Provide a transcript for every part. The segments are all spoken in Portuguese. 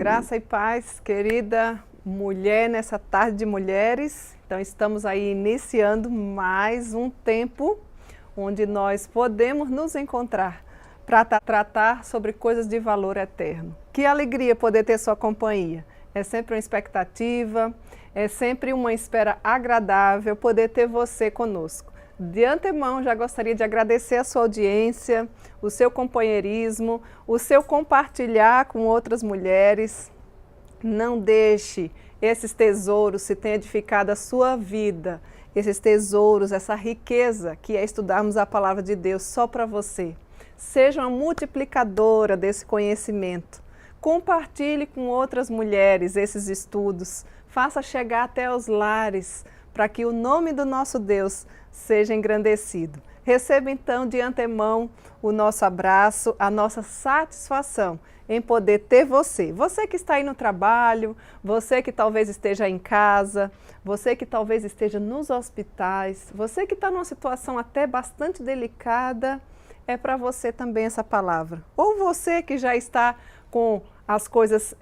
Graça e paz, querida mulher, nessa tarde de mulheres. Então estamos aí iniciando mais um tempo onde nós podemos nos encontrar para tratar sobre coisas de valor eterno. Que alegria poder ter sua companhia. É sempre uma expectativa, é sempre uma espera agradável poder ter você conosco. De antemão, já gostaria de agradecer a sua audiência, o seu companheirismo, o seu compartilhar com outras mulheres. Não deixe esses tesouros se tenham edificado a sua vida, esses tesouros, essa riqueza que é estudarmos a palavra de Deus só para você. Seja uma multiplicadora desse conhecimento. Compartilhe com outras mulheres esses estudos. Faça chegar até os lares para que o nome do nosso Deus seja engrandecido. Receba então de antemão o nosso abraço, a nossa satisfação em poder ter você. Você que está aí no trabalho, você que talvez esteja em casa, você que talvez esteja nos hospitais, você que está numa situação até bastante delicada, é para você também essa palavra. Ou você que já está com as coisas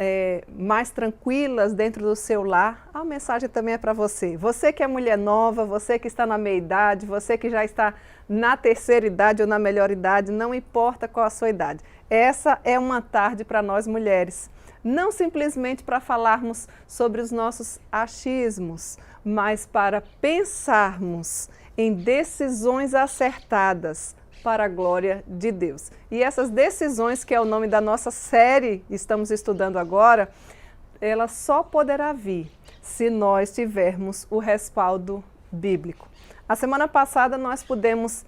mais tranquilas dentro do seu lar, a mensagem também é para você. Você que é mulher nova, você que está na meia-idade, você que já está na terceira idade ou na melhor idade, não importa qual a sua idade. Essa é uma tarde para nós mulheres. Não simplesmente para falarmos sobre os nossos achismos, mas para pensarmos em decisões acertadas para a glória de Deus. E essas decisões, que é o nome da nossa série, estamos estudando agora, ela só poderá vir se nós tivermos o respaldo bíblico. A semana passada nós pudemos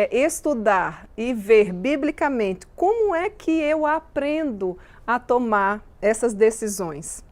estudar e ver biblicamente como é que eu aprendo a tomar essas decisões.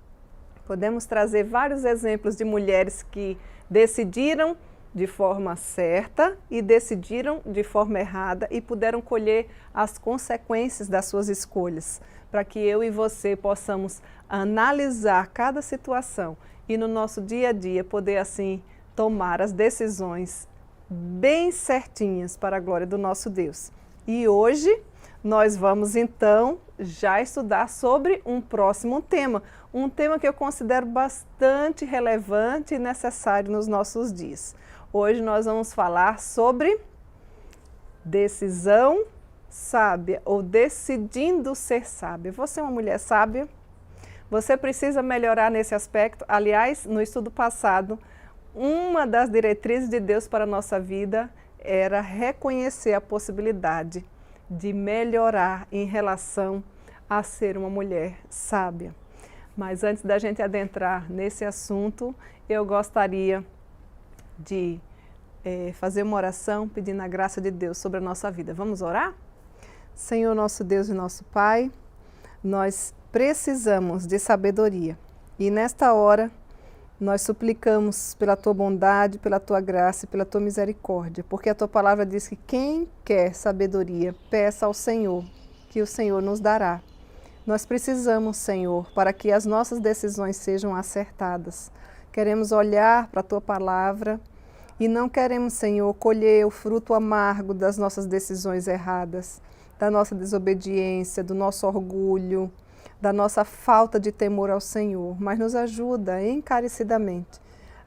Podemos trazer vários exemplos de mulheres que decidiram de forma certa e decidiram de forma errada e puderam colher as consequências das suas escolhas, para que eu e você possamos analisar cada situação e no nosso dia a dia poder assim tomar as decisões bem certinhas para a glória do nosso Deus. E hoje nós vamos então já estudar sobre um próximo tema, um tema que eu considero bastante relevante e necessário nos nossos dias. Hoje nós vamos falar sobre decisão sábia ou decidindo ser sábia. Você é uma mulher sábia? Você precisa melhorar nesse aspecto. Aliás, no estudo passado, uma das diretrizes de Deus para a nossa vida era reconhecer a possibilidade de melhorar em relação a ser uma mulher sábia. Mas antes da gente adentrar nesse assunto, eu gostaria de fazer uma oração pedindo a graça de Deus sobre a nossa vida. Vamos orar? Senhor, nosso Deus e nosso Pai, nós precisamos de sabedoria e nesta hora nós suplicamos pela Tua bondade, pela Tua graça e pela Tua misericórdia, porque a Tua palavra diz que quem quer sabedoria, peça ao Senhor, que o Senhor nos dará. Nós precisamos, Senhor, para que as nossas decisões sejam acertadas. Queremos olhar para a Tua palavra e não queremos, Senhor, colher o fruto amargo das nossas decisões erradas, da nossa desobediência, do nosso orgulho, da nossa falta de temor ao Senhor, mas nos ajuda encarecidamente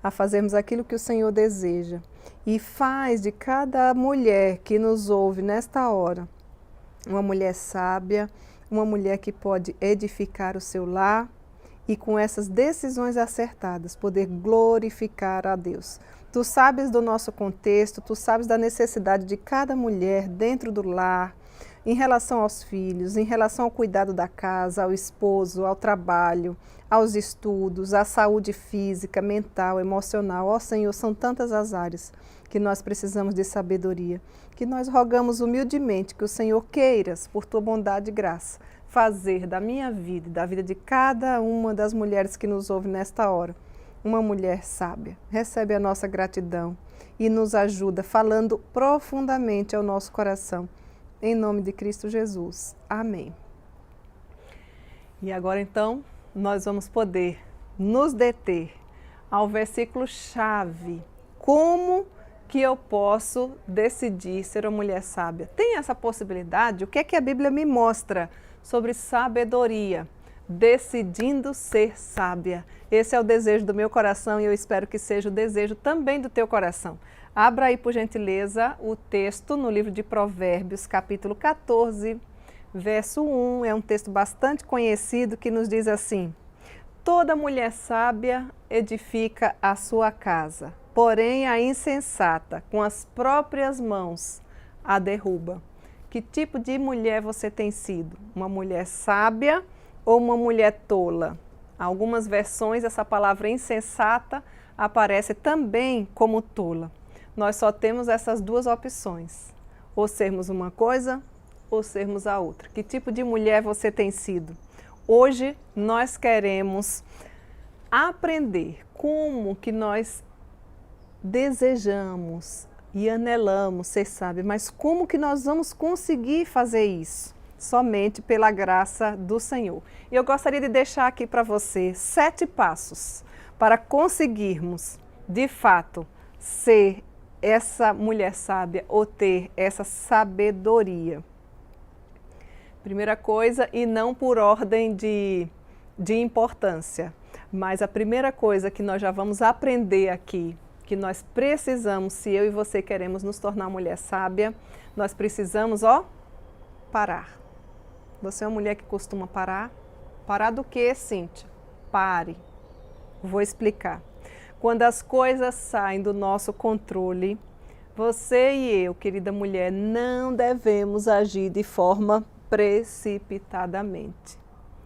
a fazermos aquilo que o Senhor deseja e faz de cada mulher que nos ouve nesta hora uma mulher sábia, uma mulher que pode edificar o seu lar e com essas decisões acertadas poder glorificar a Deus. Tu sabes do nosso contexto, tu sabes da necessidade de cada mulher dentro do lar, em relação aos filhos, em relação ao cuidado da casa, ao esposo, ao trabalho, aos estudos, à saúde física, mental, emocional. Ó Senhor, são tantas as áreas que nós precisamos de sabedoria, que nós rogamos humildemente que o Senhor queiras, por tua bondade e graça, fazer da minha vida e da vida de cada uma das mulheres que nos ouvem nesta hora, uma mulher sábia. Recebe a nossa gratidão e nos ajuda falando profundamente ao nosso coração. Em nome de Cristo Jesus. Amém. E agora então, nós vamos poder nos deter ao versículo-chave. Como que eu posso decidir ser uma mulher sábia? Tem essa possibilidade? O que é que a Bíblia me mostra sobre sabedoria? decidindo ser sábia. Esse é o desejo do meu coração e eu espero que seja o desejo também do teu coração. Abra aí, por gentileza, o texto no livro de Provérbios, capítulo 14, verso 1. É um texto bastante conhecido que nos diz assim: toda mulher sábia edifica a sua casa, porém a insensata, com as próprias mãos, a derruba. Que tipo de mulher você tem sido? Uma mulher sábia ou uma mulher tola? Algumas versões, essa palavra insensata aparece também como tola. Nós só temos essas duas opções: ou sermos uma coisa ou sermos a outra. Que tipo de mulher você tem sido? Hoje nós queremos aprender como que nós desejamos e anelamos ser sábio, mas como que nós vamos conseguir fazer isso? Somente pela graça do Senhor. E eu gostaria de deixar aqui para você 7 passos para conseguirmos, de fato, ser essa mulher sábia ou ter essa sabedoria. Primeira coisa, e não por ordem de importância, mas a primeira coisa que nós já vamos aprender aqui, que nós precisamos, se eu e você queremos nos tornar mulher sábia, nós precisamos, parar. Você é uma mulher que costuma parar? Parar do quê, Cíntia? Pare. Vou explicar. Quando as coisas saem do nosso controle, você e eu, querida mulher, não devemos agir de forma precipitadamente.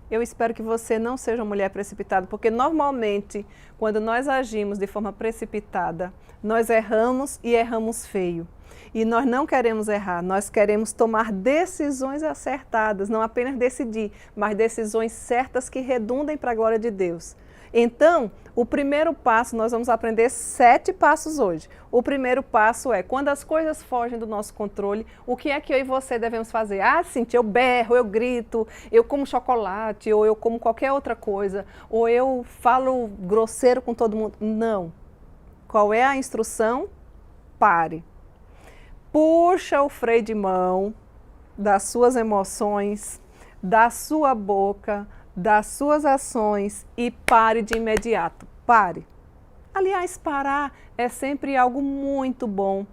Eu espero que você não seja uma mulher precipitada, porque normalmente, quando nós agimos de forma precipitada, nós erramos e erramos feio. E nós não queremos errar, nós queremos tomar decisões acertadas, não apenas decidir, mas decisões certas que redundem para a glória de Deus. Então, o primeiro passo, nós vamos aprender 7 passos hoje. O primeiro passo é, quando as coisas fogem do nosso controle, o que é que eu e você devemos fazer? Ah, Cíntia, eu berro, eu grito, eu como chocolate, ou eu como qualquer outra coisa, ou eu falo grosseiro com todo mundo. Não. Qual é a instrução? Pare. Puxa o freio de mão das suas emoções, da sua boca, das suas ações e pare de imediato. Pare. Aliás, parar é sempre algo muito bom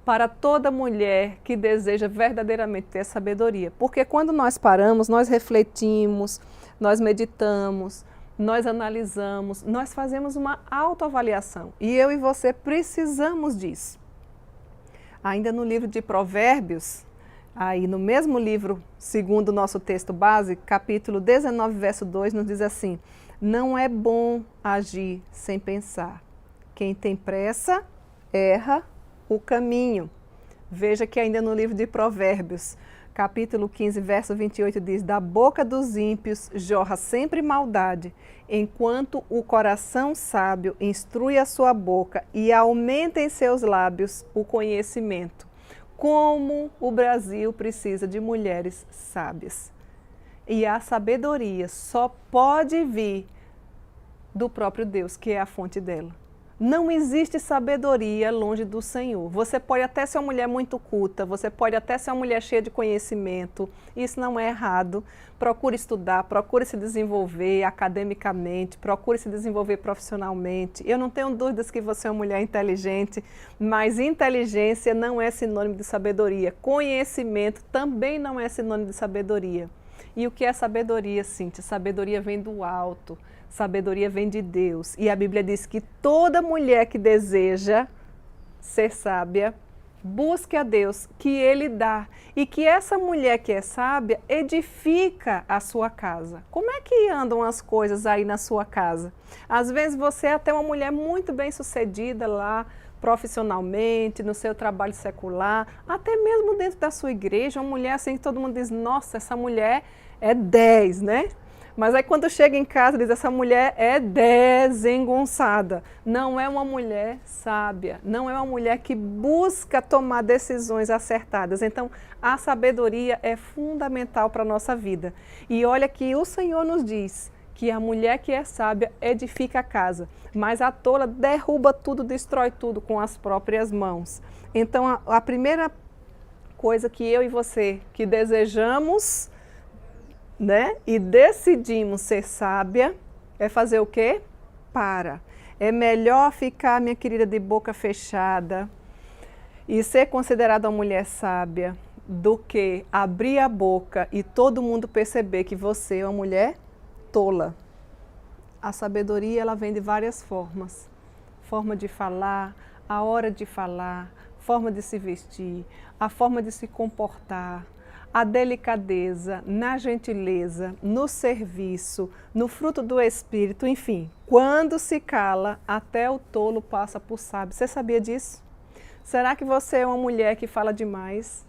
para toda mulher que deseja verdadeiramente ter sabedoria. Porque quando nós paramos, nós refletimos, nós meditamos, nós analisamos, nós fazemos uma autoavaliação. E eu e você precisamos disso. Ainda no livro de Provérbios, aí no mesmo livro, segundo o nosso texto base, capítulo 19, verso 2, nos diz assim: não é bom agir sem pensar. Quem tem pressa, erra o caminho. Veja que ainda no livro de Provérbios, capítulo 15, verso 28, diz: da boca dos ímpios jorra sempre maldade, enquanto o coração sábio instrui a sua boca e aumenta em seus lábios o conhecimento. Como o Brasil precisa de mulheres sábias. E a sabedoria só pode vir do próprio Deus, que é a fonte dela. Não existe sabedoria longe do Senhor. Você pode até ser uma mulher muito culta, você pode até ser uma mulher cheia de conhecimento, isso não é errado. Procure estudar, procure se desenvolver academicamente, procure se desenvolver profissionalmente. Eu não tenho dúvidas que você é uma mulher inteligente, mas inteligência não é sinônimo de sabedoria. Conhecimento também não é sinônimo de sabedoria. E o que é sabedoria, Cíntia? Sabedoria vem do alto. Sabedoria vem de Deus. E a Bíblia diz que toda mulher que deseja ser sábia, busque a Deus, que Ele dá. E que essa mulher que é sábia edifica a sua casa. Como é que andam as coisas aí na sua casa? Às vezes você é até uma mulher muito bem sucedida lá, profissionalmente, no seu trabalho secular, até mesmo dentro da sua igreja, uma mulher assim que todo mundo diz: nossa, essa mulher é 10, né? Mas aí quando chega em casa diz: essa mulher é desengonçada. Não é uma mulher sábia, não é uma mulher que busca tomar decisões acertadas. Então a sabedoria é fundamental para a nossa vida. E olha que o Senhor nos diz que a mulher que é sábia edifica a casa, mas a tola derruba tudo, destrói tudo com as próprias mãos. Então a primeira coisa que eu e você que desejamos né? E decidimos ser sábia, é fazer o quê? Para. É melhor ficar, minha querida, de boca fechada e ser considerada uma mulher sábia do que abrir a boca e todo mundo perceber que você é uma mulher tola. A sabedoria, ela vem de várias formas. Forma de falar, a hora de falar, forma de se vestir, a forma de se comportar, a delicadeza, na gentileza, no serviço, no fruto do Espírito, enfim. Quando se cala, até o tolo passa por sábio. Você sabia disso? Será que você é uma mulher que fala demais?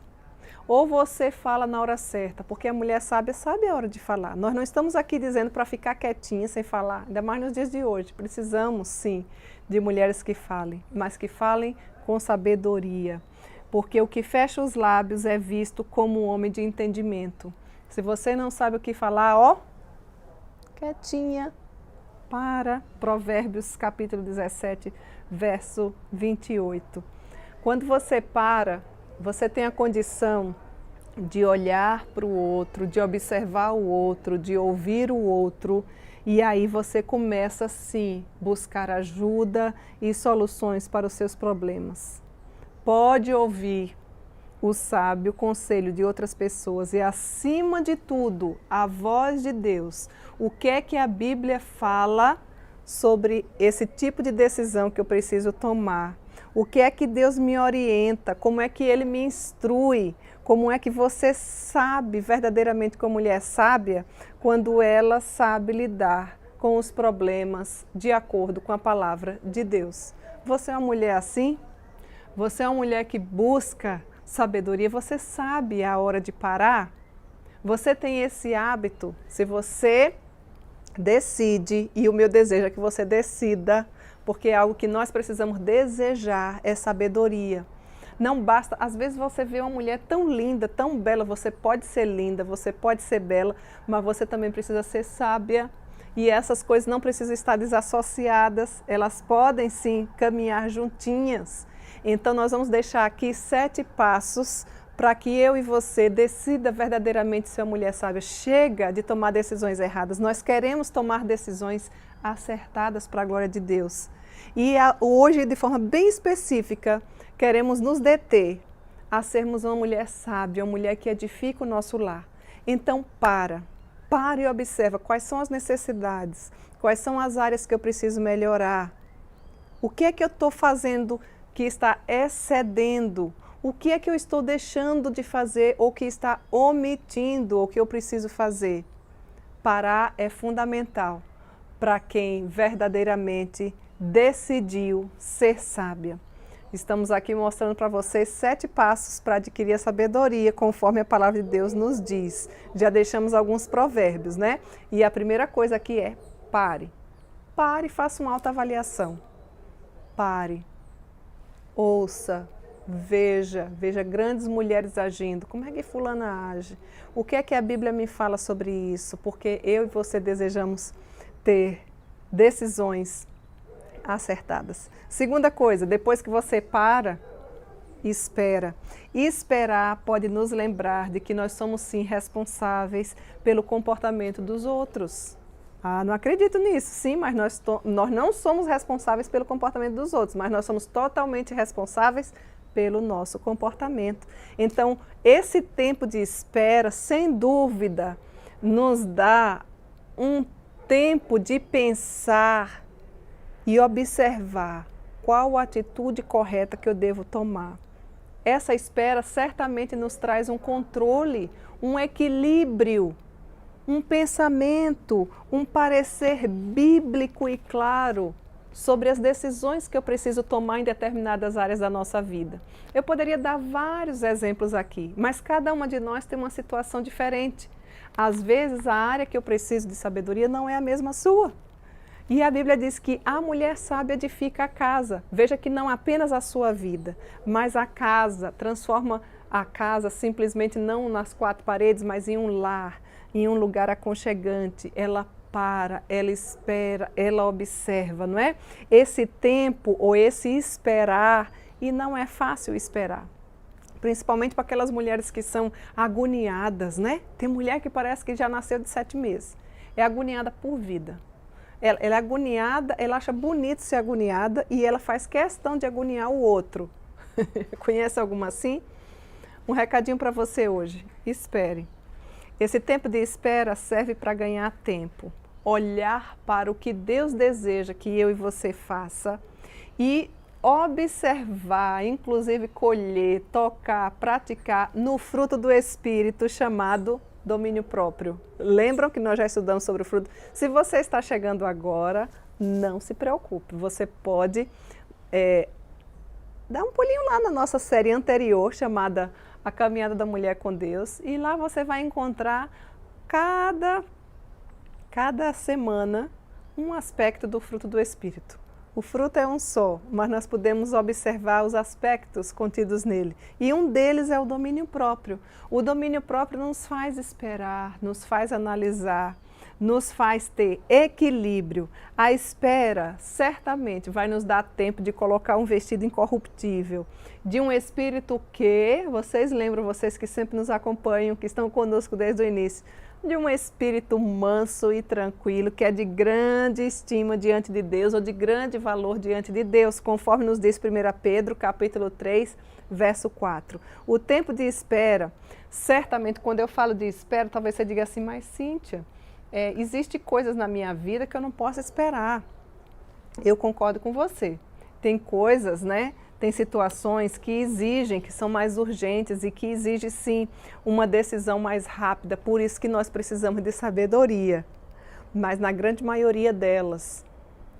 Ou você fala na hora certa? Porque a mulher sábia sabe a hora de falar. Nós não estamos aqui dizendo para ficar quietinha, sem falar, ainda mais nos dias de hoje. Precisamos, sim, de mulheres que falem, mas que falem com sabedoria. Porque o que fecha os lábios é visto como um homem de entendimento. Se você não sabe o que falar, ó, quietinha, para. Provérbios capítulo 17, verso 28. Quando você para, você tem a condição de olhar para o outro, de observar o outro, de ouvir o outro, e aí você começa, sim, buscar ajuda e soluções para os seus problemas. Pode ouvir o sábio conselho de outras pessoas e, acima de tudo, a voz de Deus. O que é que a Bíblia fala sobre esse tipo de decisão que eu preciso tomar? O que é que Deus me orienta? Como é que Ele me instrui? Como é que você sabe verdadeiramente como mulher sábia quando ela sabe lidar com os problemas de acordo com a palavra de Deus? Você é uma mulher assim? Você é uma mulher que busca sabedoria? Você sabe a hora de parar? Você tem esse hábito? Se você decide, e o meu desejo é que você decida, porque é algo que nós precisamos desejar, é sabedoria. Não basta, às vezes você vê uma mulher tão linda, tão bela, você pode ser linda, você pode ser bela, mas você também precisa ser sábia. E essas coisas não precisam estar desassociadas, elas podem sim caminhar juntinhas. Então nós vamos deixar aqui 7 passos para que eu e você decida verdadeiramente ser uma mulher sábia. Chega de tomar decisões erradas, nós queremos tomar decisões acertadas para a glória de Deus. E hoje, de forma bem específica, queremos nos deter a sermos uma mulher sábia, uma mulher que edifica o nosso lar. Então para e observa quais são as necessidades, quais são as áreas que eu preciso melhorar. O que é que eu estou fazendo que está excedendo? O que é que eu estou deixando de fazer ou que está omitindo o que eu preciso fazer? Parar é fundamental para quem verdadeiramente decidiu ser sábia. Estamos aqui mostrando para vocês 7 passos para adquirir a sabedoria, conforme a palavra de Deus nos diz. Já deixamos alguns provérbios, né? E a primeira coisa aqui é pare. Pare e faça uma autoavaliação. Pare. Ouça. Veja grandes mulheres agindo. Como é que fulana age? O que é que a Bíblia me fala sobre isso? Porque eu e você desejamos ter decisões acertadas. Segunda coisa, depois que você para, espera. Esperar pode nos lembrar de que nós somos sim responsáveis pelo comportamento dos outros. Ah, não acredito nisso. Sim, mas nós não somos responsáveis pelo comportamento dos outros, mas nós somos totalmente responsáveis pelo nosso comportamento. Então, esse tempo de espera, sem dúvida, nos dá um tempo de pensar e observar qual a atitude correta que eu devo tomar. Essa espera certamente nos traz um controle, um equilíbrio, um pensamento, um parecer bíblico e claro sobre as decisões que eu preciso tomar em determinadas áreas da nossa vida. Eu poderia dar vários exemplos aqui, mas cada uma de nós tem uma situação diferente. Às vezes a área que eu preciso de sabedoria não é a mesma sua. E a Bíblia diz que a mulher sábia edifica a casa. Veja que não apenas a sua vida, mas a casa, transforma a casa simplesmente não nas 4 paredes, mas em um lar, em um lugar aconchegante. Ela para, ela espera, ela observa, não é? Esse tempo ou esse esperar, e não é fácil esperar. Principalmente para aquelas mulheres que são agoniadas, né? Tem mulher que parece que já nasceu de 7 meses. É agoniada por vida. Ela é agoniada, ela acha bonito ser agoniada e ela faz questão de agoniar o outro. Conhece alguma assim? Um recadinho para você hoje. Espere. Esse tempo de espera serve para ganhar tempo. Olhar para o que Deus deseja que eu e você faça e observar, inclusive colher, tocar, praticar no fruto do Espírito chamado domínio próprio. Lembram que nós já estudamos sobre o fruto? Se você está chegando agora, não se preocupe. Você pode dar um pulinho lá na nossa série anterior chamada A Caminhada da Mulher com Deus e lá você vai encontrar cada semana um aspecto do fruto do Espírito. O fruto é um só, mas nós podemos observar os aspectos contidos nele. E um deles é o domínio próprio. O domínio próprio nos faz esperar, nos faz analisar, nos faz ter equilíbrio. A espera certamente vai nos dar tempo de colocar um vestido incorruptível, de um espírito que, vocês lembram, vocês que sempre nos acompanham, que estão conosco desde o início, de um espírito manso e tranquilo, que é de grande estima diante de Deus, ou de grande valor diante de Deus, conforme nos diz 1 Pedro, capítulo 3, verso 4. O tempo de espera, certamente, quando eu falo de espera, talvez você diga assim, mas Cíntia, existem coisas na minha vida que eu não posso esperar. Eu concordo com você. Tem coisas, né? Tem situações que exigem, que são mais urgentes e que exigem sim uma decisão mais rápida, por isso que nós precisamos de sabedoria. Mas na grande maioria delas,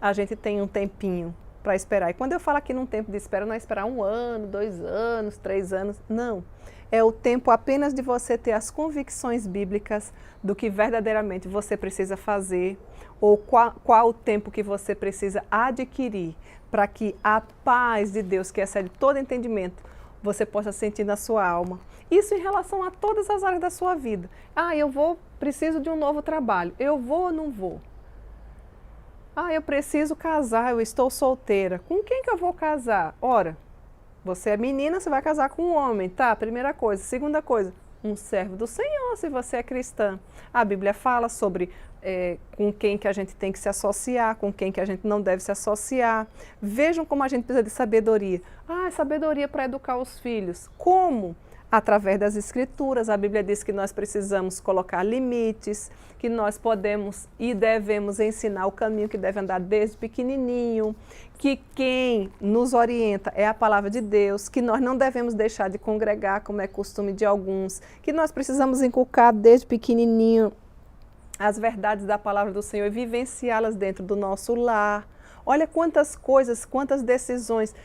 a gente tem um tempinho para esperar. E quando eu falo aqui num tempo de espera, não é esperar 1 ano, 2 anos, 3 anos, não. É o tempo apenas de você ter as convicções bíblicas do que verdadeiramente você precisa fazer, ou qual o tempo que você precisa adquirir para que a paz de Deus, que excede todo entendimento, você possa sentir na sua alma. Isso em relação a todas as áreas da sua vida. Preciso de um novo trabalho. Eu vou ou não vou? Eu preciso casar, eu estou solteira. Com quem que eu vou casar? Ora, você é menina, você vai casar com um homem, tá? Primeira coisa. Segunda coisa, um servo do Senhor, se você é cristã. A Bíblia fala sobre com quem que a gente tem que se associar, com quem que a gente não deve se associar. Vejam como a gente precisa de sabedoria. Sabedoria para educar os filhos. Como? Através das Escrituras. A Bíblia diz que nós precisamos colocar limites, que nós podemos e devemos ensinar o caminho que deve andar desde pequenininho, que quem nos orienta é a palavra de Deus, que nós não devemos deixar de congregar, como é costume de alguns, que nós precisamos inculcar desde pequenininho as verdades da palavra do Senhor e vivenciá-las dentro do nosso lar. Olha quantas coisas, quantas decisões.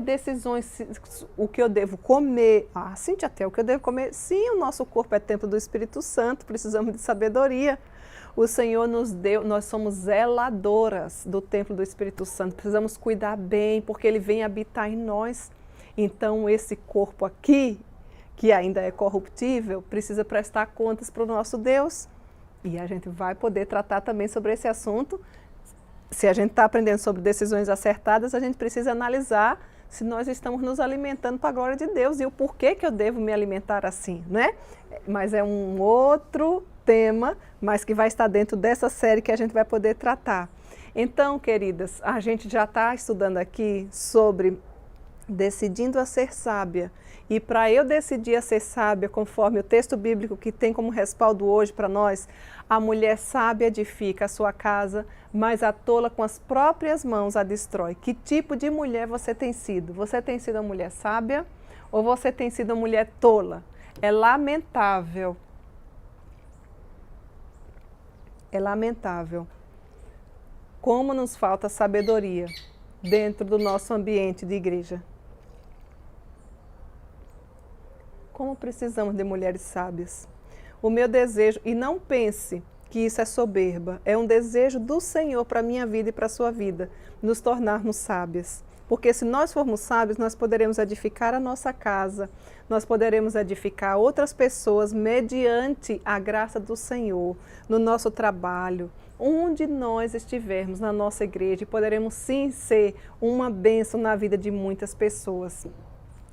Decisões, o que eu devo comer. Cíntia, até o que eu devo comer. Sim, o nosso corpo é templo do Espírito Santo, precisamos de sabedoria. O Senhor nos deu, nós somos zeladoras do templo do Espírito Santo, precisamos cuidar bem, porque Ele vem habitar em nós. Então, esse corpo aqui, que ainda é corruptível, precisa prestar contas para o nosso Deus. E a gente vai poder tratar também sobre esse assunto. Se a gente está aprendendo sobre decisões acertadas, a gente precisa analisar se nós estamos nos alimentando para a glória de Deus e o porquê que eu devo me alimentar assim, né? Mas é um outro tema, mas que vai estar dentro dessa série que a gente vai poder tratar. Então, queridas, a gente já está estudando aqui sobre decidindo a ser sábia. E para eu decidir a ser sábia, conforme o texto bíblico que tem como respaldo hoje para nós, a mulher sábia edifica a sua casa, mas a tola com as próprias mãos a destrói. Que tipo de mulher você tem sido? Você tem sido uma mulher sábia ou você tem sido uma mulher tola? É lamentável. É lamentável como nos falta sabedoria dentro do nosso ambiente de igreja. Como precisamos de mulheres sábias. O meu desejo, e não pense que isso é soberba, é um desejo do Senhor para a minha vida e para a sua vida, nos tornarmos sábias. Porque se nós formos sábios, nós poderemos edificar a nossa casa, nós poderemos edificar outras pessoas mediante a graça do Senhor, no nosso trabalho, onde nós estivermos na nossa igreja, poderemos sim ser uma bênção na vida de muitas pessoas.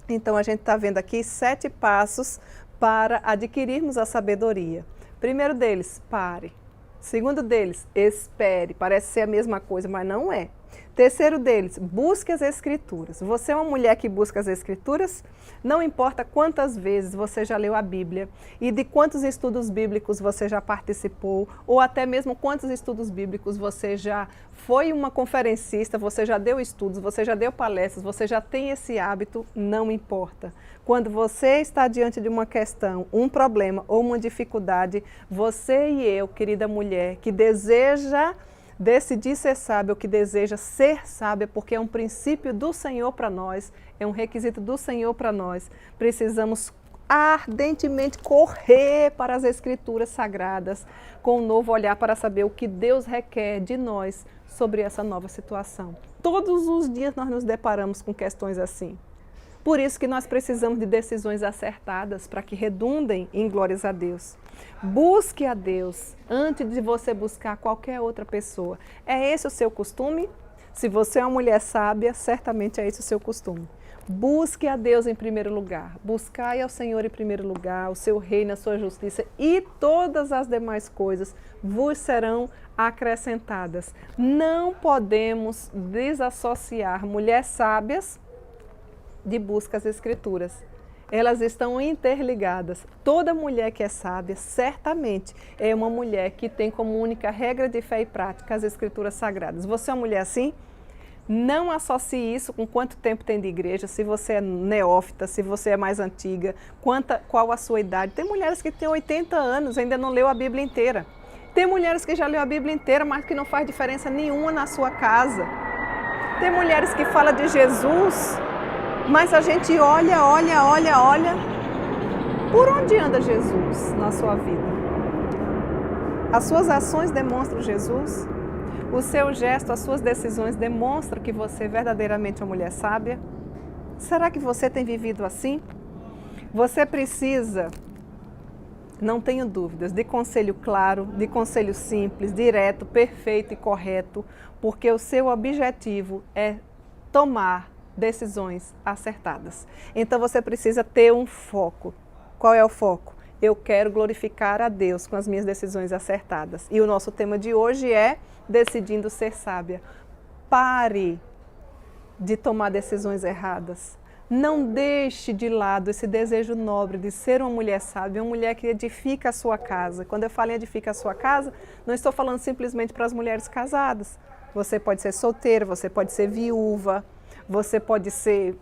Então a gente está vendo aqui 7 passos para adquirirmos a sabedoria. Primeiro deles, pare. Segundo deles, espere. Parece ser a mesma coisa, mas não é. Terceiro deles, busque as Escrituras. Você é uma mulher que busca as Escrituras? Não importa quantas vezes você já leu a Bíblia e de quantos estudos bíblicos você já participou, ou até mesmo quantos estudos bíblicos você já foi uma conferencista, você já deu estudos, você já deu palestras, você já tem esse hábito, não importa. Quando você está diante de uma questão, um problema ou uma dificuldade, você e eu, querida mulher, que deseja decidir ser sábia, ou que deseja ser sábia, porque é um princípio do Senhor para nós, é um requisito do Senhor para nós. Precisamos ardentemente correr para as Escrituras Sagradas, com um novo olhar para saber o que Deus requer de nós sobre essa nova situação. Todos os dias nós nos deparamos com questões assim. Por isso que nós precisamos de decisões acertadas para que redundem em glórias a Deus. Busque a Deus antes de você buscar qualquer outra pessoa. É esse o seu costume? Se você é uma mulher sábia, certamente é esse o seu costume. Busque a Deus em primeiro lugar. Buscai ao Senhor em primeiro lugar, o seu reino, a sua justiça, e todas as demais coisas vos serão acrescentadas. Não podemos desassociar mulheres sábias de busca às Escrituras. Elas estão interligadas. Toda mulher que é sábia, certamente, é uma mulher que tem como única regra de fé e prática as Escrituras Sagradas. Você é uma mulher assim? Não associe isso com quanto tempo tem de igreja, se você é neófita, se você é mais antiga, qual a sua idade. Tem mulheres que têm 80 anos e ainda não leu a Bíblia inteira. Tem mulheres que já leu a Bíblia inteira, mas que não faz diferença nenhuma na sua casa. Tem mulheres que falam de Jesus, mas a gente olha. Por onde anda Jesus na sua vida? As suas ações demonstram Jesus? O seu gesto, as suas decisões demonstram que você é verdadeiramente uma mulher sábia? Será que você tem vivido assim? Você precisa, não tenho dúvidas, de conselho claro, de conselho simples, direto, perfeito e correto, porque o seu objetivo é tomar decisões acertadas. Então você precisa ter um foco. Qual é o foco? Eu quero glorificar a Deus com as minhas decisões acertadas. E o nosso tema de hoje é decidindo ser sábia. Pare de tomar decisões erradas. Não deixe de lado esse desejo nobre de ser uma mulher sábia, uma mulher que edifica a sua casa. Quando eu falo em edifica a sua casa, não estou falando simplesmente para as mulheres casadas. Você pode ser solteira, você pode ser viúva, você pode ser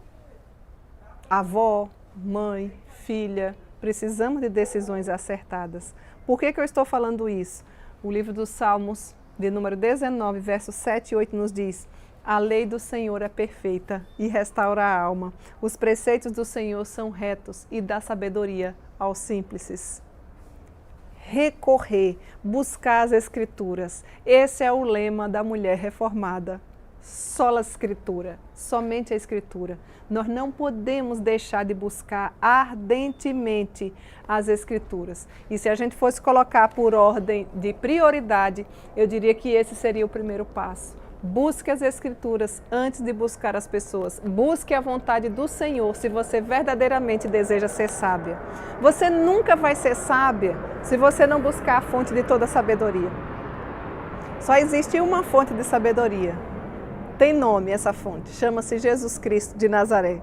avó, mãe, filha. Precisamos de decisões acertadas. Por que eu estou falando isso? O livro dos Salmos, de número 19, versos 7 e 8, nos diz: a lei do Senhor é perfeita e restaura a alma. Os preceitos do Senhor são retos e dá sabedoria aos simples. Recorrer, buscar as Escrituras. Esse é o lema da mulher reformada. Sola Escritura, somente a Escritura. Nós não podemos deixar de buscar ardentemente as Escrituras. E se a gente fosse colocar por ordem de prioridade, eu diria que esse seria o primeiro passo. Busque as Escrituras antes de buscar as pessoas. Busque a vontade do Senhor se você verdadeiramente deseja ser sábia. Você nunca vai ser sábia se você não buscar a fonte de toda sabedoria. Só existe uma fonte de sabedoria. Tem nome essa fonte, chama-se Jesus Cristo de Nazaré.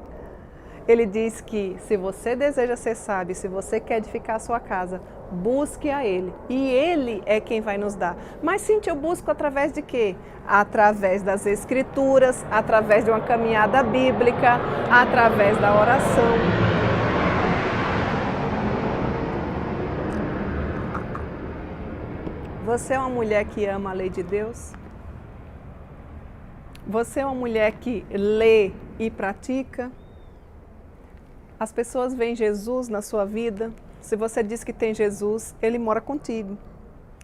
Ele diz que se você deseja ser sábio, se você quer edificar a sua casa, busque a Ele. E Ele é quem vai nos dar. Mas, Cíntia, eu busco através de quê? Através das Escrituras, através de uma caminhada bíblica, através da oração. Você é uma mulher que ama a lei de Deus? Você é uma mulher que lê e pratica? As pessoas veem Jesus na sua vida. Se você diz que tem Jesus, Ele mora contigo.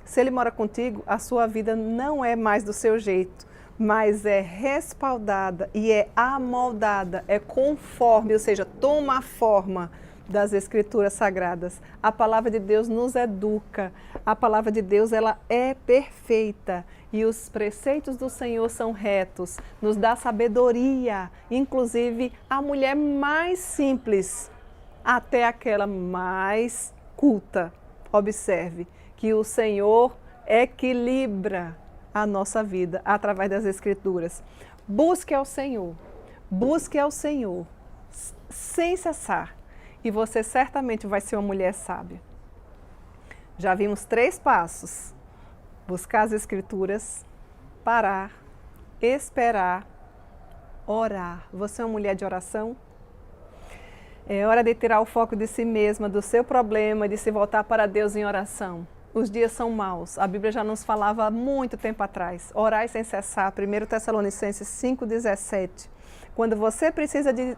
Se Ele mora contigo, a sua vida não é mais do seu jeito, mas é respaldada e é amoldada, é conforme, ou seja, toma a forma das Escrituras Sagradas. A palavra de Deus nos educa, a palavra de Deus ela é perfeita e os preceitos do Senhor são retos, nos dá sabedoria, inclusive a mulher mais simples até aquela mais culta. Observe que o Senhor equilibra a nossa vida através das Escrituras. Busque ao Senhor sem cessar e você certamente vai ser uma mulher sábia. Já vimos 3 passos: buscar as Escrituras, parar, esperar, orar. Você é uma mulher de oração? É hora de tirar o foco de si mesma, do seu problema, de se voltar para Deus em oração. Os dias são maus. A Bíblia já nos falava há muito tempo atrás. Orai sem cessar. 1 Tessalonicenses 5,17. Quando você precisa de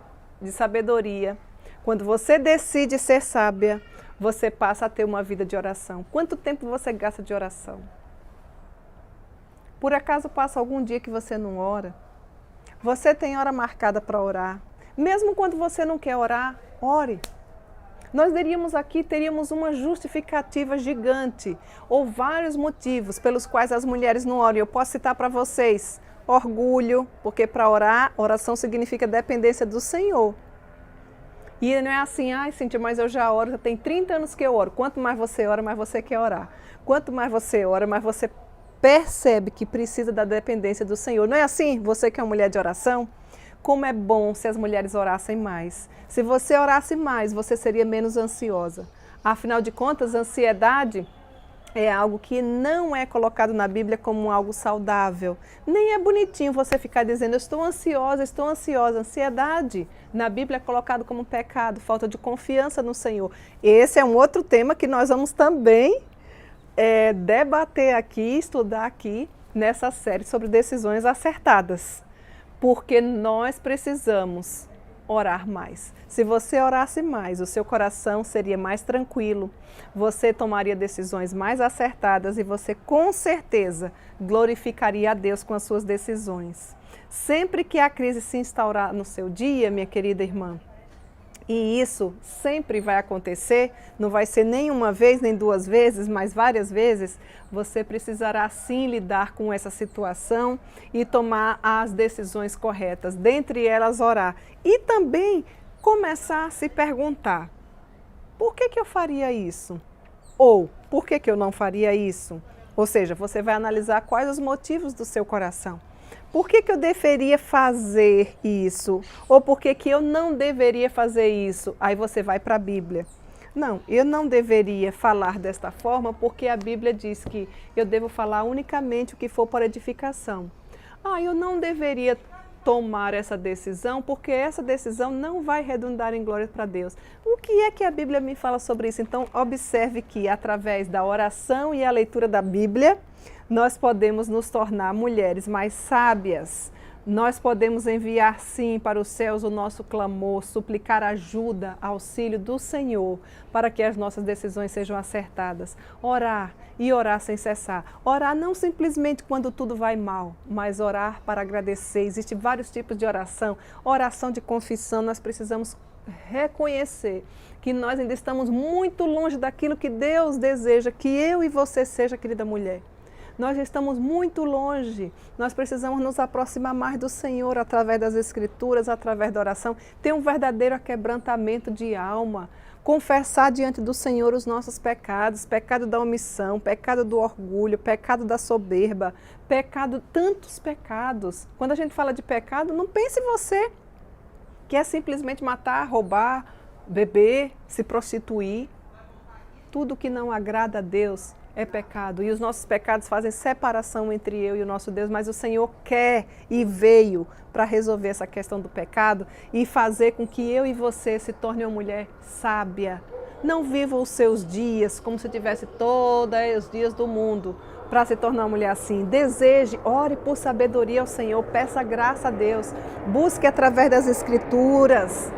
sabedoria, quando você decide ser sábia, você passa a ter uma vida de oração. Quanto tempo você gasta de oração? Por acaso passa algum dia que você não ora? Você tem hora marcada para orar? Mesmo quando você não quer orar, ore. Nós teríamos uma justificativa gigante, ou vários motivos pelos quais as mulheres não oram. Eu posso citar para vocês: orgulho, porque para orar, oração significa dependência do Senhor. E não é assim, ai Cíntia, mas eu já oro, já tem 30 anos que eu oro. Quanto mais você ora, mais você quer orar. Quanto mais você ora, mais você percebe que precisa da dependência do Senhor. Não é assim? Você que é uma mulher de oração? Como é bom se as mulheres orassem mais. Se você orasse mais, você seria menos ansiosa. Afinal de contas, ansiedade é algo que não é colocado na Bíblia como algo saudável. Nem é bonitinho você ficar dizendo, eu estou ansiosa, estou ansiosa. Ansiedade na Bíblia é colocado como pecado, falta de confiança no Senhor. Esse é um outro tema que nós vamos também debater aqui, estudar aqui nessa série sobre decisões acertadas. Porque nós precisamos orar mais. Se você orasse mais, o seu coração seria mais tranquilo, você tomaria decisões mais acertadas e você com certeza glorificaria a Deus com as suas decisões. Sempre que a crise se instaurar no seu dia, minha querida irmã, e isso sempre vai acontecer, não vai ser nem uma vez, nem 2 vezes, mas várias vezes, você precisará sim lidar com essa situação e tomar as decisões corretas, dentre elas orar. E também começar a se perguntar, por que eu faria isso? Ou, por que eu não faria isso? Ou seja, você vai analisar quais os motivos do seu coração. Por que eu deveria fazer isso? Ou por que eu não deveria fazer isso? Aí você vai para a Bíblia. Não, eu não deveria falar desta forma porque a Bíblia diz que eu devo falar unicamente o que for para edificação. Eu não deveria tomar essa decisão porque essa decisão não vai redundar em glória para Deus. O que é que a Bíblia me fala sobre isso? Então, observe que através da oração e a leitura da Bíblia, nós podemos nos tornar mulheres mais sábias. Nós podemos enviar sim para os céus o nosso clamor, suplicar ajuda, auxílio do Senhor, para que as nossas decisões sejam acertadas. Orar e orar sem cessar. Orar não simplesmente quando tudo vai mal, mas orar para agradecer. Existem vários tipos de oração. Oração de confissão, nós precisamos reconhecer que nós ainda estamos muito longe daquilo que Deus deseja que eu e você seja, querida mulher. Nós estamos muito longe, nós precisamos nos aproximar mais do Senhor através das Escrituras, através da oração, ter um verdadeiro aquebrantamento de alma, confessar diante do Senhor os nossos pecados, pecado da omissão, pecado do orgulho, pecado da soberba, tantos pecados. Quando a gente fala de pecado, não pense você que é simplesmente matar, roubar, beber, se prostituir. Tudo que não agrada a Deus é pecado. E os nossos pecados fazem separação entre eu e o nosso Deus, mas o Senhor quer e veio para resolver essa questão do pecado e fazer com que eu e você se torne uma mulher sábia. Não viva os seus dias como se tivesse todos os dias do mundo para se tornar uma mulher assim. Deseje, ore por sabedoria ao Senhor, peça graça a Deus, busque através das Escrituras.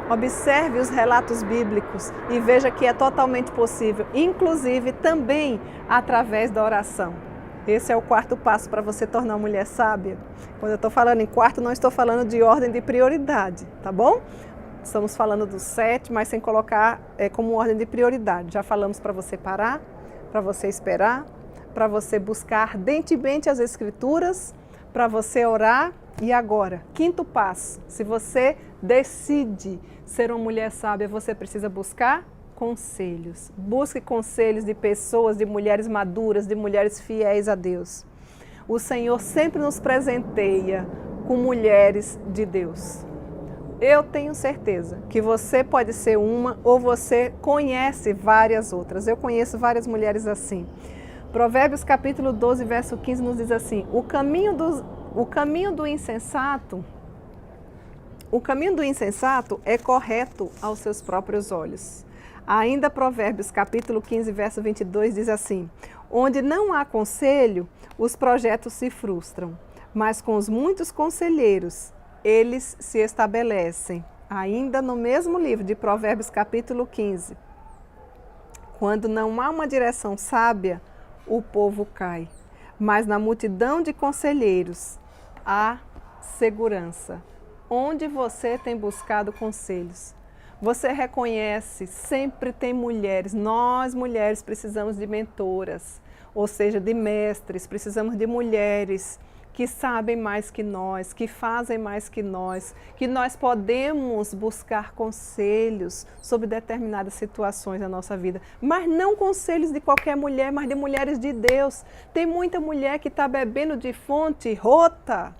Observe os relatos bíblicos e veja que é totalmente possível, inclusive também através da oração. Esse é o quarto passo para você tornar uma mulher sábia. Quando eu estou falando em quarto, não estou falando de ordem de prioridade, tá bom? Estamos falando do 7, mas sem colocar como ordem de prioridade. Já falamos para você parar, para você esperar, para você buscar ardentemente as Escrituras, para você orar. E agora, quinto passo, se você decide ser uma mulher sábia, você precisa buscar conselhos. Busque conselhos de pessoas, de mulheres maduras, de mulheres fiéis a Deus. O Senhor sempre nos presenteia com mulheres de Deus. Eu tenho certeza que você pode ser uma ou você conhece várias outras. Eu conheço várias mulheres assim. Provérbios capítulo 12, verso 15 nos diz assim: o caminho do insensato é correto aos seus próprios olhos. Ainda Provérbios capítulo 15, verso 22 diz assim: onde não há conselho, os projetos se frustram, mas com os muitos conselheiros, eles se estabelecem. Ainda no mesmo livro de Provérbios capítulo 15, quando não há uma direção sábia, o povo cai, mas na multidão de conselheiros há segurança. Onde você tem buscado conselhos? Você reconhece, sempre tem mulheres, nós mulheres precisamos de mentoras, ou seja, de mestres, precisamos de mulheres que sabem mais que nós, que fazem mais que nós podemos buscar conselhos sobre determinadas situações da nossa vida, mas não conselhos de qualquer mulher, mas de mulheres de Deus. Tem muita mulher que está bebendo de fonte rota,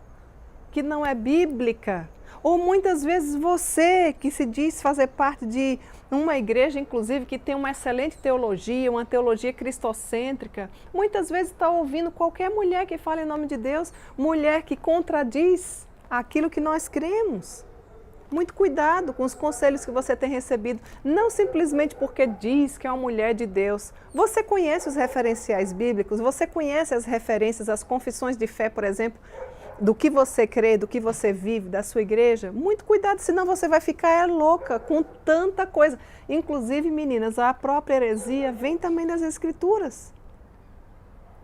que não é bíblica. Ou muitas vezes você que se diz fazer parte de uma igreja, inclusive, que tem uma excelente teologia, uma teologia cristocêntrica, muitas vezes está ouvindo qualquer mulher que fala em nome de Deus, mulher que contradiz aquilo que nós cremos. Muito cuidado com os conselhos que você tem recebido, não simplesmente porque diz que é uma mulher de Deus. Você conhece os referenciais bíblicos, você conhece as referências, as confissões de fé, por exemplo, do que você crê, do que você vive, da sua igreja. Muito cuidado, senão você vai ficar louca com tanta coisa. Inclusive, meninas, a própria heresia vem também das Escrituras.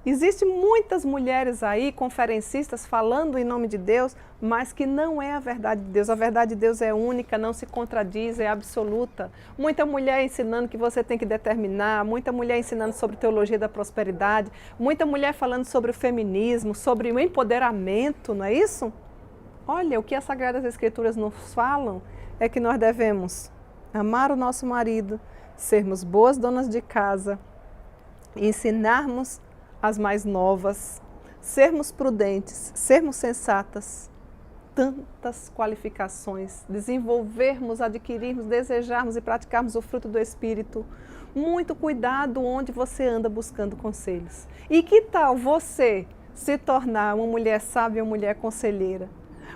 Existem muitas mulheres aí, conferencistas, falando em nome de Deus, mas que não é a verdade de Deus. A verdade de Deus é única, não se contradiz, é absoluta. Muita mulher ensinando que você tem que determinar, muita mulher ensinando sobre teologia da prosperidade, muita mulher falando sobre o feminismo, sobre o empoderamento, não é isso? Olha, o que as Sagradas Escrituras nos falam é que nós devemos amar o nosso marido, sermos boas donas de casa, ensinarmos as mais novas, sermos prudentes, sermos sensatas, tantas qualificações, desenvolvermos, adquirirmos, desejarmos e praticarmos o fruto do Espírito. Muito cuidado onde você anda buscando conselhos. E que tal você se tornar uma mulher sábia, uma mulher conselheira?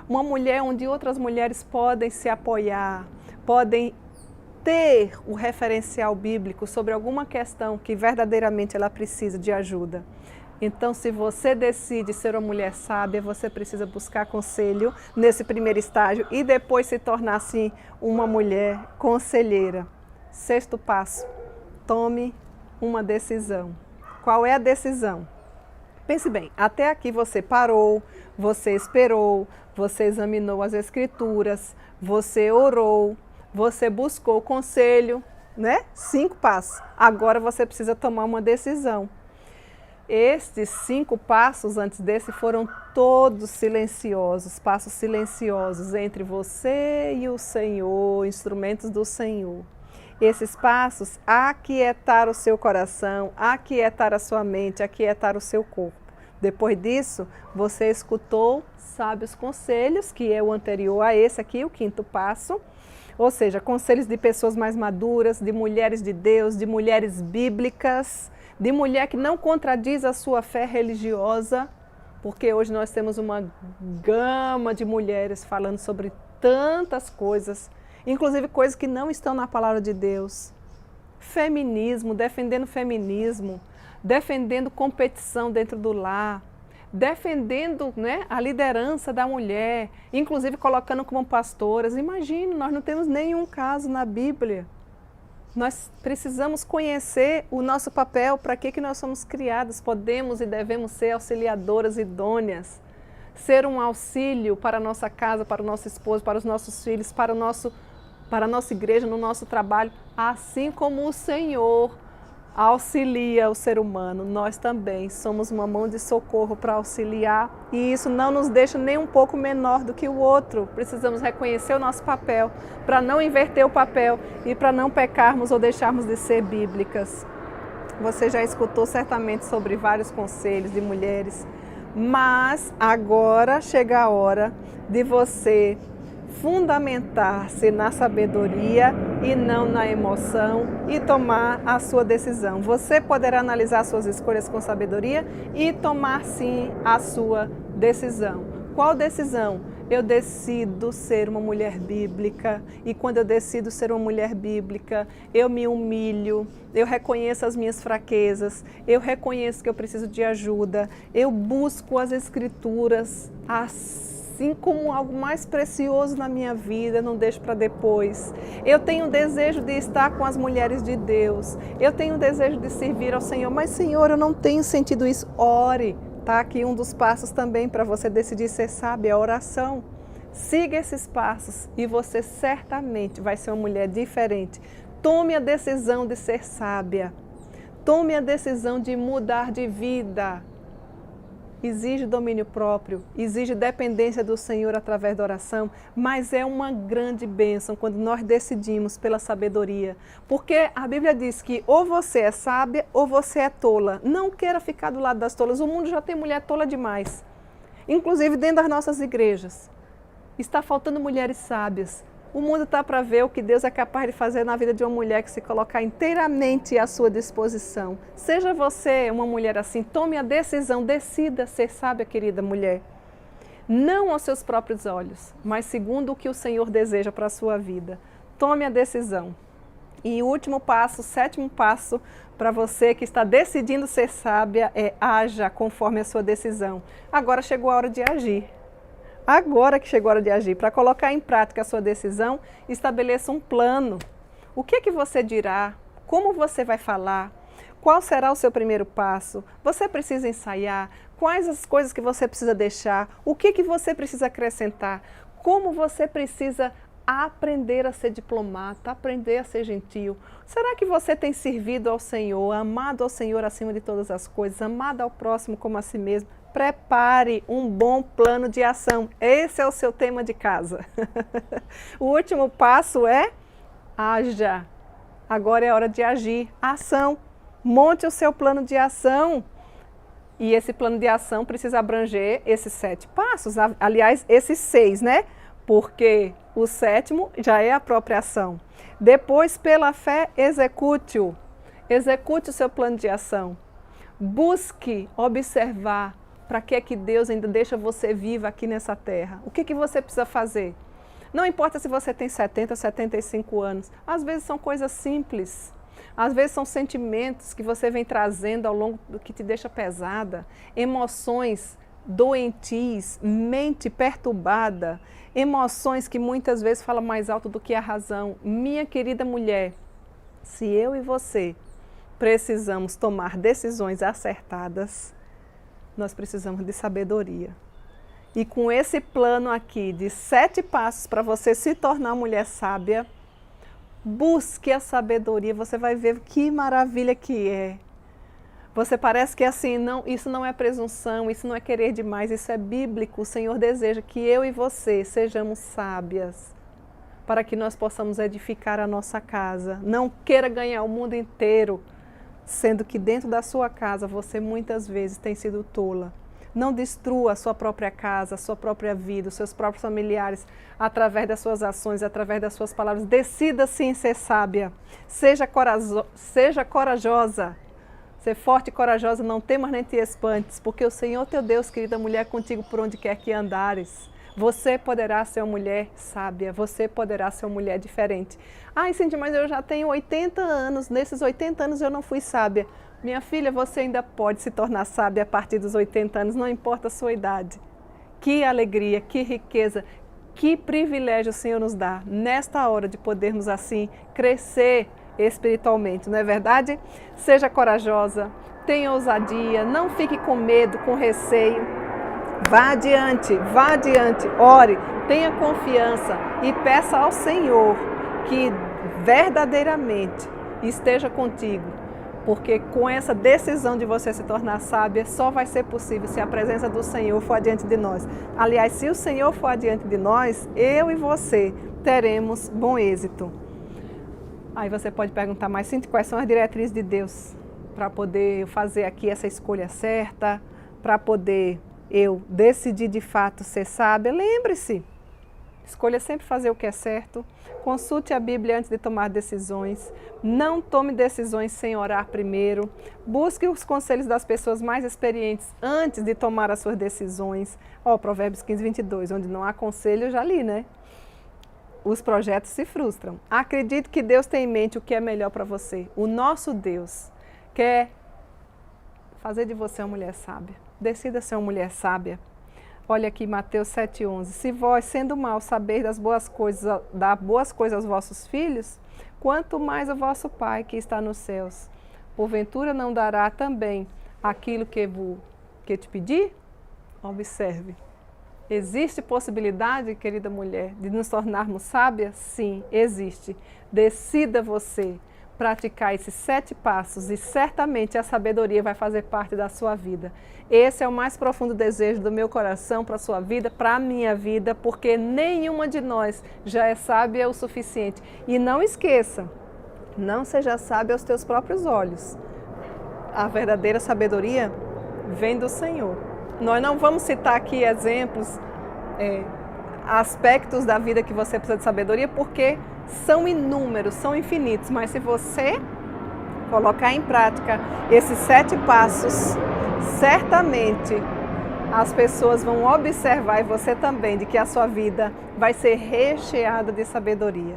Uma mulher onde outras mulheres podem se apoiar, podem ter o referencial bíblico sobre alguma questão que verdadeiramente ela precisa de ajuda. Então, se você decide ser uma mulher sábia, você precisa buscar conselho nesse primeiro estágio e depois se tornar, assim, uma mulher conselheira. Sexto passo, tome uma decisão. Qual é a decisão? Pense bem, até aqui você parou, você esperou, você examinou as Escrituras, você orou, você buscou conselho, né? 5 passos. Agora você precisa tomar uma decisão. Estes 5 passos antes desse foram todos silenciosos, passos silenciosos entre você e o Senhor, instrumentos do Senhor. Esses passos, aquietar o seu coração, aquietar a sua mente, aquietar o seu corpo. Depois disso, você escutou sábios conselhos, que é o anterior a esse aqui, o 5º passo. Ou seja, conselhos de pessoas mais maduras, de mulheres de Deus, de mulheres bíblicas, de mulher que não contradiz a sua fé religiosa, porque hoje nós temos uma gama de mulheres falando sobre tantas coisas, inclusive coisas que não estão na palavra de Deus. Feminismo, defendendo competição dentro do lar, defendendo, né, a liderança da mulher, inclusive colocando como pastoras. Imagine, nós não temos nenhum caso na Bíblia Nós precisamos conhecer o nosso papel, para que nós somos criados. Podemos e devemos ser auxiliadoras idôneas, ser um auxílio para a nossa casa, para o nosso esposo, para os nossos filhos, para a nossa igreja, no nosso trabalho, assim como o Senhor auxilia o ser humano. Nós também somos uma mão de socorro para auxiliar, e isso não nos deixa nem um pouco menor do que o outro. Precisamos reconhecer o nosso papel, para não inverter o papel e para não pecarmos ou deixarmos de ser bíblicas. Você já escutou certamente sobre vários conselhos de mulheres, mas agora chega a hora de você fundamentar-se na sabedoria e não na emoção e tomar a sua decisão. Você poderá analisar suas escolhas com sabedoria e tomar sim a sua decisão. Qual decisão? Eu decido ser uma mulher bíblica, e quando eu decido ser uma mulher bíblica, eu me humilho, eu reconheço as minhas fraquezas, eu reconheço que eu preciso de ajuda, eu busco as Escrituras assim como algo mais precioso na minha vida, não deixo para depois. Eu tenho desejo de estar com as mulheres de Deus, eu tenho desejo de servir ao Senhor, mas Senhor, eu não tenho sentido isso. Ore, tá aqui um dos passos também para você decidir ser sábia, a oração. Siga esses passos e você certamente vai ser uma mulher diferente. Tome a decisão de ser sábia, tome a decisão de mudar de vida. Exige domínio próprio, exige dependência do Senhor através da oração, mas é uma grande bênção quando nós decidimos pela sabedoria. Porque a Bíblia diz que ou você é sábia ou você é tola. Não queira ficar do lado das tolas, o mundo já tem mulher tola demais. Inclusive dentro das nossas igrejas. Está faltando mulheres sábias. O mundo está para ver o que Deus é capaz de fazer na vida de uma mulher que se colocar inteiramente à sua disposição. Seja você uma mulher assim, tome a decisão, decida ser sábia, querida mulher. Não aos seus próprios olhos, mas segundo o que o Senhor deseja para a sua vida. Tome a decisão. E o último passo, o sétimo passo para você que está decidindo ser sábia é haja conforme a sua decisão. Agora chegou a hora de agir. Agora que chegou a hora de agir, para colocar em prática a sua decisão, estabeleça um plano. O que você dirá? Como você vai falar? Qual será o seu primeiro passo? Você precisa ensaiar? Quais as coisas que você precisa deixar? O que você precisa acrescentar? Como você precisa aprender a ser diplomata, aprender a ser gentil? Será que você tem servido ao Senhor, amado ao Senhor acima de todas as coisas, amado ao próximo como a si mesmo? Prepare um bom plano de ação. Esse é o seu tema de casa. O último passo é haja. Agora é hora de agir. Ação. Monte o seu plano de ação. E esse plano de ação precisa abranger esses 7 passos. Aliás, esses 6, né? Porque o 7º já é a própria ação. Depois, pela fé, execute-o. Execute o seu plano de ação. Busque observar para que é que Deus ainda deixa você viva aqui nessa terra. O que você precisa fazer? Não importa se você tem 70, 75 anos. Às vezes são coisas simples. Às vezes são sentimentos que você vem trazendo ao longo do que te deixa pesada. Emoções doentias, mente perturbada. Emoções que muitas vezes falam mais alto do que a razão. Minha querida mulher, se eu e você precisamos tomar decisões acertadas, nós precisamos de sabedoria. E com esse plano aqui de 7 passos para você se tornar uma mulher sábia, busque a sabedoria, você vai ver que maravilha que é. Você parece que assim, não, isso não é presunção, isso não é querer demais, isso é bíblico. O Senhor deseja que eu e você sejamos sábias, para que nós possamos edificar a nossa casa. Não queira ganhar o mundo inteiro, sendo que dentro da sua casa você muitas vezes tem sido tola. Não destrua a sua própria casa, a sua própria vida, os seus próprios familiares, através das suas ações, através das suas palavras. Decida sim ser sábia, seja corajosa, ser forte e corajosa, não temas nem te espantes, porque o Senhor teu Deus, querida mulher, é contigo por onde quer que andares. Você poderá ser uma mulher sábia, você poderá ser uma mulher diferente. Ai, Cindy, mas eu já tenho 80 anos, nesses 80 anos eu não fui sábia. Minha filha, você ainda pode se tornar sábia a partir dos 80 anos, não importa a sua idade. Que alegria, que riqueza, que privilégio o Senhor nos dá nesta hora de podermos assim crescer espiritualmente, não é verdade? Seja corajosa, tenha ousadia, não fique com medo, com receio. Vá adiante, ore, tenha confiança e peça ao Senhor que verdadeiramente esteja contigo, porque com essa decisão de você se tornar sábia, só vai ser possível se a presença do Senhor for adiante de nós. Aliás, se o Senhor for adiante de nós, eu e você teremos bom êxito. Aí você pode perguntar, mas Cíntia, quais são as diretrizes de Deus para poder fazer aqui essa escolha certa, para poder eu decidir de fato ser sábia? Lembre-se, escolha sempre fazer o que é certo, consulte a Bíblia antes de tomar decisões, não tome decisões sem orar primeiro, busque os conselhos das pessoas mais experientes antes de tomar as suas decisões. Provérbios 15, 22, onde não há conselho, eu já li, né? Os projetos se frustram. Acredite que Deus tem em mente o que é melhor para você. O nosso Deus quer fazer de você uma mulher sábia. Decida ser uma mulher sábia. Olha aqui Mateus 7,11. Se vós, sendo mau, sabeis dar boas coisas aos vossos filhos, quanto mais o vosso Pai que está nos céus, porventura não dará também aquilo que te pedir? Observe. Existe possibilidade, querida mulher, de nos tornarmos sábias? Sim, existe. Decida você praticar esses 7 passos e certamente a sabedoria vai fazer parte da sua vida. Esse é o mais profundo desejo do meu coração para a sua vida, para a minha vida, porque nenhuma de nós já é sábia o suficiente. E não esqueça, não seja sábia aos teus próprios olhos. A verdadeira sabedoria vem do Senhor. Nós não vamos citar aqui exemplos, aspectos da vida que você precisa de sabedoria, porque são inúmeros, são infinitos, mas se você colocar em prática esses 7 passos, certamente as pessoas vão observar, e você também, de que a sua vida vai ser recheada de sabedoria.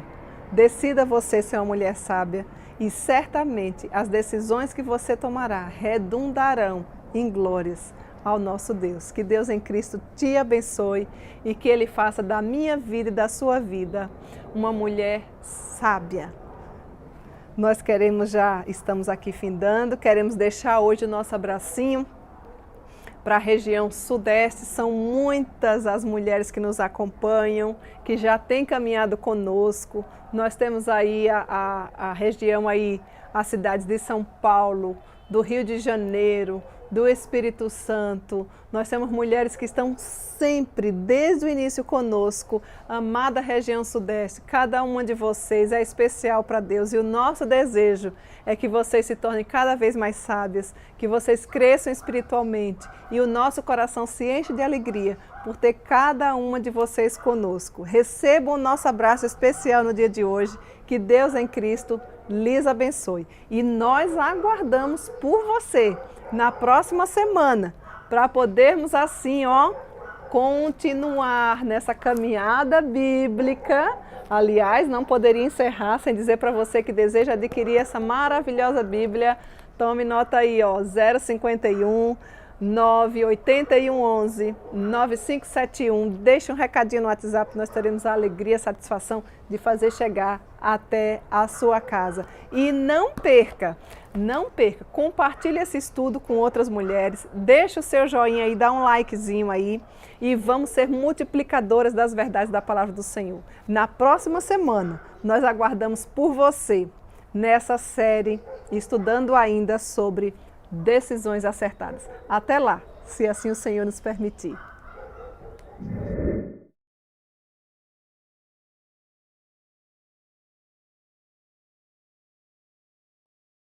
Decida você ser uma mulher sábia e certamente as decisões que você tomará redundarão em glórias ao nosso Deus. Que Deus em Cristo te abençoe e que Ele faça da minha vida e da sua vida uma mulher sábia. Nós estamos aqui findando, queremos deixar hoje o nosso abracinho para a região sudeste. São muitas as mulheres que nos acompanham, que já têm caminhado conosco. Nós temos aí a região aí, as cidades de São Paulo, do Rio de Janeiro, do Espírito Santo. Nós temos mulheres que estão sempre, desde o início conosco. Amada região sudeste, cada uma de vocês é especial para Deus e o nosso desejo é que vocês se tornem cada vez mais sábias, que vocês cresçam espiritualmente e o nosso coração se enche de alegria por ter cada uma de vocês conosco. Recebam o nosso abraço especial no dia de hoje, que Deus em Cristo lhes abençoe. E nós aguardamos por você na próxima semana, para podermos assim, continuar nessa caminhada bíblica. Aliás, não poderia encerrar sem dizer para você que deseja adquirir essa maravilhosa Bíblia. Tome nota aí, 051 98111 9571. Deixe um recadinho no WhatsApp, nós teremos a alegria e a satisfação de fazer chegar até a sua casa. E não perca, compartilhe esse estudo com outras mulheres, deixe o seu joinha aí, dá um likezinho aí e vamos ser multiplicadoras das verdades da palavra do Senhor. Na próxima semana, nós aguardamos por você nessa série, estudando ainda sobre decisões acertadas. Até lá, se assim o Senhor nos permitir.